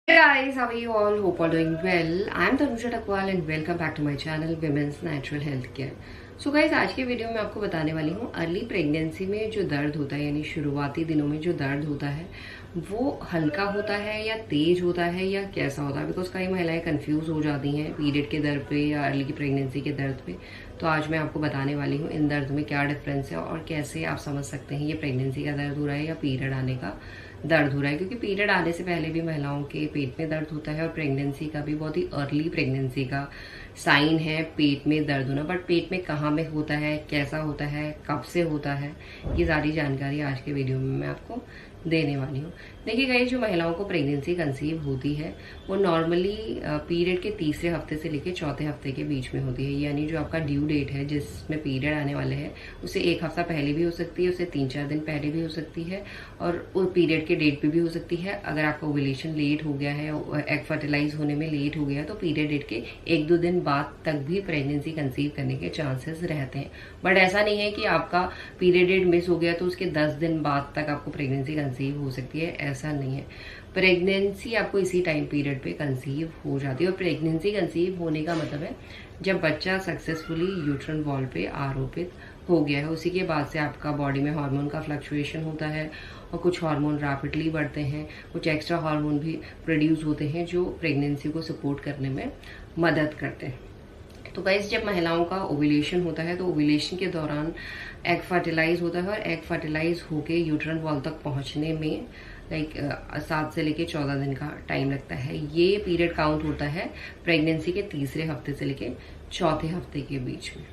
Hey guys, how are you all? Hope all doing well. I'm Tanusha Takwal and welcome back to my channel Women's Natural Health Care. So guys, आज के video में आपको बताने वाली हूँ early pregnancy में जो दर्द होता है यानी शुरुआती दिनों में जो दर्द होता है वो हल्का होता है या तेज होता है या कैसा होता है। बिकॉज कई महिलाएं कंफ्यूज हो जाती हैं पीरियड के दर्द पे या अर्ली की प्रेगनेंसी के दर्द पे। तो आज मैं आपको बताने वाली हूँ इन दर्द में क्या डिफरेंस है और कैसे आप समझ सकते हैं ये प्रेगनेंसी का दर्द हो रहा है या पीरियड आने का दर्द हो रहा है। क्योंकि पीरियड आने से पहले भी महिलाओं के पेट में दर्द होता है और प्रेगनेंसी का भी बहुत ही अर्ली प्रेगनेंसी का साइन है पेट में दर्द होना। बट पेट में कहाँ में होता है, कैसा होता है, कब से होता है, ये सारी जानकारी आज के वीडियो में मैं आपको देने वाली हूँ। देखिए गाइस, जो महिलाओं को प्रेगनेंसी कंसीव होती है वो नॉर्मली पीरियड के तीसरे हफ्ते से लेकर चौथे हफ्ते के बीच में होती है। यानी जो आपका ड्यू डेट है जिसमें पीरियड आने वाले हैं उससे एक हफ्ता पहले भी हो सकती है, उससे 3-4 दिन पहले भी हो सकती है और उस पीरियड के डेट पे भी हो सकती है। अगर आपका ओव्यूलेशन लेट हो गया है, एग फर्टिलाइज होने में लेट हो गया है तो पीरियड डेट के 1-2 दिन बाद तक भी प्रेगनेंसी कंसीव करने के चांसेस रहते हैं। बट ऐसा नहीं है कि आपका पीरियड डेट मिस हो गया तो उसके 10 दिन बाद तक आपको प्रेगनेंसी कंसीव हो सकती है, ऐसा नहीं है। प्रेगनेंसी आपको इसी टाइम पीरियड पे कंसीव हो जाती है। और प्रेगनेंसी कंसीव होने का मतलब है जब बच्चा सक्सेसफुली यूट्रन वॉल पे आरोपित हो गया है। उसी के बाद से आपका बॉडी में हार्मोन का फ्लक्चुएशन होता है और कुछ हार्मोन रैपिडली बढ़ते हैं, कुछ एक्स्ट्रा हार्मोन भी प्रोड्यूस होते हैं जो प्रेगनेंसी को सपोर्ट करने में मदद करते हैं। तो गाइस, जब महिलाओं का ओव्यूलेशन होता है तो ओव्यूलेशन के दौरान एग फर्टिलाइज होता है और एग फर्टिलाइज होके यूट्रन वॉल तक पहुंचने में 7 से लेके 14 दिन का टाइम लगता है। ये पीरियड काउंट होता है प्रेगनेंसी के तीसरे हफ्ते से लेके चौथे हफ्ते के बीच में।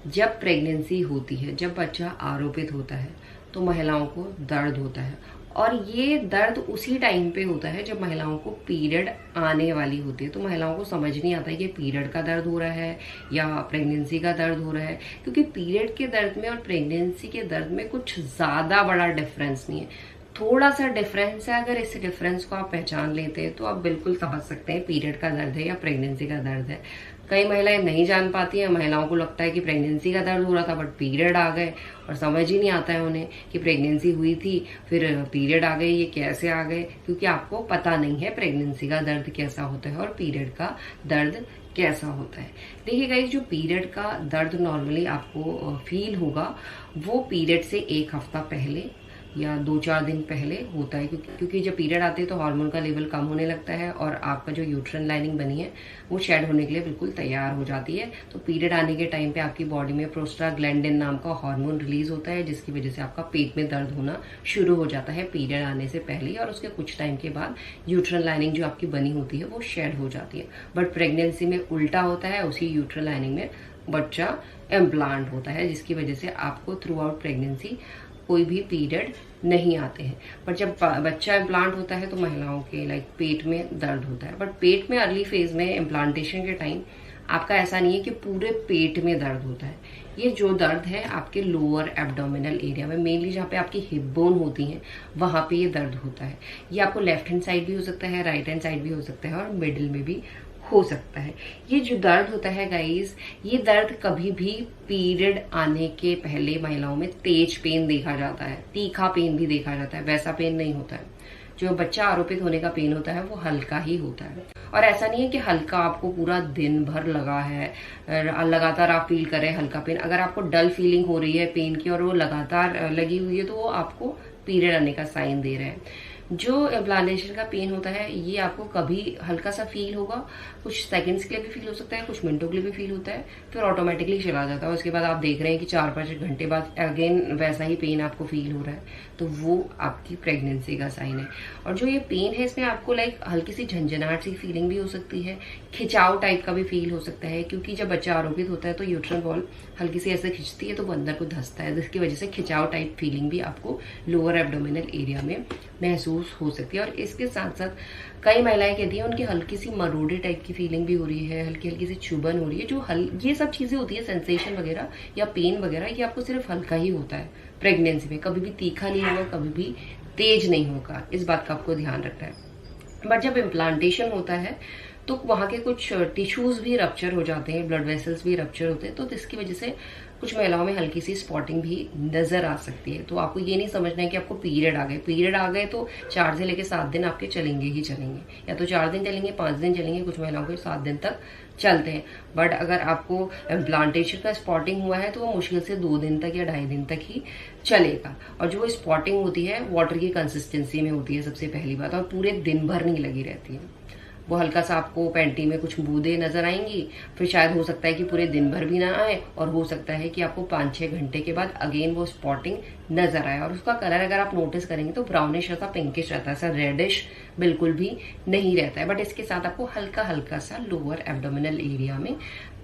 जब प्रेगनेंसी होती है, जब बच्चा आरोपित होता है तो महिलाओं को दर्द होता है और ये दर्द उसी टाइम पे होता है जब महिलाओं को पीरियड आने वाली होती है। तो महिलाओं को समझ नहीं आता है कि पीरियड का दर्द हो रहा है या प्रेगनेंसी का दर्द हो रहा है, क्योंकि पीरियड के दर्द में और प्रेगनेंसी के दर्द में कुछ ज्यादा बड़ा डिफरेंस नहीं है, थोड़ा सा डिफरेंस है। अगर इस डिफरेंस को आप पहचान लेते हैं तो आप बिल्कुल समझ सकते हैं पीरियड का दर्द है या प्रेगनेंसी का दर्द है। कई महिलाएं नहीं जान पाती हैं, महिलाओं को लगता है कि प्रेगनेंसी का दर्द हो रहा था बट पीरियड आ गए और समझ ही नहीं आता है उन्हें कि प्रेगनेंसी हुई थी फिर पीरियड आ गए, ये कैसे आ गए, क्योंकि आपको पता नहीं है प्रेगनेंसी का दर्द कैसा होता है और पीरियड का दर्द कैसा होता है। देखिए गाइस, जो पीरियड का दर्द नॉर्मली आपको फील होगा वो पीरियड से एक हफ्ता पहले या 2-4 दिन पहले होता है, क्योंकि जब पीरियड आते हैं तो हार्मोन का लेवल कम होने लगता है और आपका जो यूट्रन लाइनिंग बनी है वो शेड होने के लिए बिल्कुल तैयार हो जाती है। तो पीरियड आने के टाइम पे आपकी बॉडी में प्रोस्टाग्लैंडिन नाम का हार्मोन रिलीज होता है जिसकी वजह से आपका पेट में दर्द होना शुरू हो जाता है पीरियड आने से पहले, और उसके कुछ टाइम के बाद यूट्रन लाइनिंग जो आपकी बनी होती है वो शेड हो जाती है। बट प्रेगनेंसी में उल्टा होता है, उसी यूट्रन लाइनिंग में बच्चा इम्प्लांट होता है जिसकी वजह से आपको थ्रू आउट प्रेगनेंसी कोई भी पीरियड नहीं आते हैं। पर जब बच्चा इम्प्लांट होता है तो महिलाओं के पेट में दर्द होता है। बट पेट में अर्ली फेज में इम्प्लांटेशन के टाइम आपका ऐसा नहीं है कि पूरे पेट में दर्द होता है। ये जो दर्द है आपके लोअर एब्डोमिनल एरिया में, मेनली जहाँ पे आपकी हिप बोन होती है वहां पे ये दर्द होता है। ये आपको लेफ्ट हैंड साइड भी हो सकता है, राइट हैंड साइड भी हो सकता है और मिडिल में भी हो सकता है। ये जो दर्द होता है गाइस, ये दर्द कभी भी पीरियड आने के पहले महिलाओं में तेज पेन देखा जाता है, तीखा पेन भी देखा जाता है, वैसा पेन नहीं होता है। जो बच्चा आरोपित होने का पेन होता है वो हल्का ही होता है। और ऐसा नहीं है कि हल्का आपको पूरा दिन भर लगा है, लगातार आप फील कर रहे हैं हल्का पेन। अगर आपको डल फीलिंग हो रही है पेन की और वो लगातार लगी हुई है तो वो आपको पीरियड आने का साइन दे रहे हैं। जो इम्प्लांटेशन का पेन होता है ये आपको कभी हल्का सा फील होगा, कुछ सेकंड्स के लिए भी फील हो सकता है, कुछ मिनटों के लिए भी फील होता है, फिर ऑटोमेटिकली चला जाता है। उसके बाद आप देख रहे हैं कि 4-5 घंटे बाद अगेन वैसा ही पेन आपको फील हो रहा है, तो वो आपकी प्रेगनेंसी का साइन है। और जो ये पेन है इसमें आपको हल्की सी झंझनाहट सी फीलिंग भी हो सकती है, खिंचाव टाइप का भी फील हो सकता है, क्योंकि जब बच्चा आरोपित होता है तो यूट्रन वॉल हल्की सी ऐसे खिंचती है तो वो अंदर को धंसता है, जिसकी वजह से खिंचाव टाइप फीलिंग भी आपको लोअर एब्डोमिनल एरिया में महसूस हो सकती है। और इसके साथ साथ कई महिलाएं कहती हैं उनकी हल्की सी मरोड़े टाइप की फीलिंग भी हो रही है, हल्की हल्की सी चुभन हो रही है। जो ये सब चीजें होती है, सेंसेशन वगैरह या पेन वगैरह, ये आपको सिर्फ हल्का ही होता है प्रेगनेंसी में, कभी भी तीखा नहीं होगा, कभी भी तेज नहीं होगा। इस बात का आपको ध्यान रखना है। बट जब इम्प्लांटेशन होता है तो वहां के कुछ टिश्यूज भी रप्चर हो जाते हैं, ब्लड वेसल्स भी रप्चर होते हैं, तो इसकी वजह से कुछ महिलाओं में हल्की सी स्पॉटिंग भी नजर आ सकती है। तो आपको ये नहीं समझना है कि आपको पीरियड आ गए तो 4 से लेकर 7 दिन आपके चलेंगे ही चलेंगे, या तो 4 दिन चलेंगे, 5 दिन चलेंगे, कुछ महिलाओं के 7 दिन तक चलते हैं। बट अगर आपको इम्प्लांटेशन का स्पॉटिंग हुआ है तो वो मुश्किल से 2 दिन तक या 2.5 दिन तक ही चलेगा। और जो स्पॉटिंग होती है वाटर की कंसिस्टेंसी में होती है सबसे पहली बात, और पूरे दिन भर नहीं लगी रहती है। वो हल्का सा आपको पैंटी में कुछ बूंदे नजर आएंगी, फिर शायद हो सकता है कि पूरे दिन भर भी ना आए, और हो सकता है कि आपको 5-6 घंटे के बाद अगेन वो स्पॉटिंग नजर आए। और उसका कलर अगर आप नोटिस करेंगे तो ब्राउनिश ऐसा पिंकिश रहता है, ऐसा रेडिश बिल्कुल भी नहीं रहता है। बट इसके साथ आपको हल्का हल्का सा लोअर एब्डोमिनल एरिया में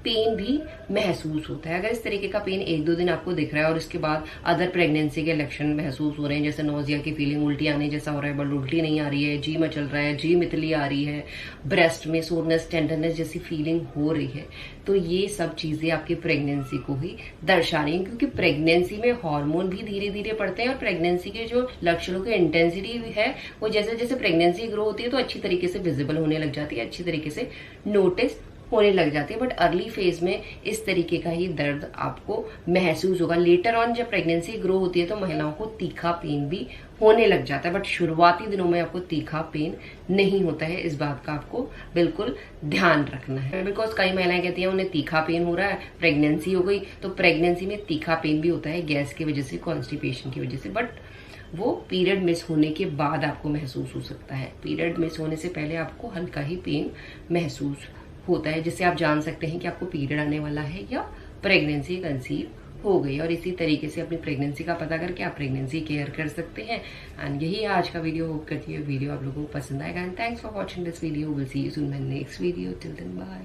पेन भी महसूस होता है। अगर इस तरीके का पेन 1-2 दिन आपको दिख रहा है और उसके बाद अदर प्रेगनेंसी के लक्षण महसूस हो रहे हैं, जैसे नोजिया की फीलिंग, उल्टी आने जैसा हो रहा है बट उल्टी नहीं आ रही है, जी मचल रहा है, जी मितली आ रही है, ब्रेस्ट में सोरनेस टेंडरनेस जैसी फीलिंग हो रही है, तो ये सब चीजें आपकी प्रेगनेंसी को ही दर्शा रही है। क्योंकि प्रेगनेंसी में हार्मोन भी धीरे धीरे बढ़ते हैं और प्रेगनेंसी के जो लक्षणों की इंटेंसिटी है वो जैसे जैसे प्रेगनेंसी ग्रो होती है तो अच्छी तरीके से विजिबल होने लग जाती है, अच्छी तरीके से नोटिस होने लग जाती है। बट अर्ली फेज में इस तरीके का ही दर्द आपको महसूस होगा। लेटर ऑन जब प्रेगनेंसी ग्रो होती है तो महिलाओं को तीखा पेन भी होने लग जाता है, बट शुरुआती दिनों में आपको तीखा पेन नहीं होता है। इस बात का आपको बिल्कुल ध्यान रखना है। बिकॉज कई महिलाएं कहती हैं उन्हें तीखा पेन हो रहा है, प्रेगनेंसी हो गई, तो प्रेगनेंसी में तीखा पेन भी होता है गैस की वजह से, कॉन्स्टिपेशन की वजह से, बट वो पीरियड मिस होने के बाद आपको महसूस हो सकता है। पीरियड मिस होने से पहले आपको हल्का ही पेन महसूस होता है, जिससे आप जान सकते हैं कि आपको पीरियड आने वाला है या प्रेगनेंसी कंसीव हो गई। और इसी तरीके से अपनी प्रेगनेंसी का पता करके आप प्रेगनेंसी केयर कर सकते हैं। एंड यही आज का वीडियो। होप करती है वीडियो आप लोगों को पसंद आएगा। And thanks for watching this video. Will see you soon my next video. Till then bye.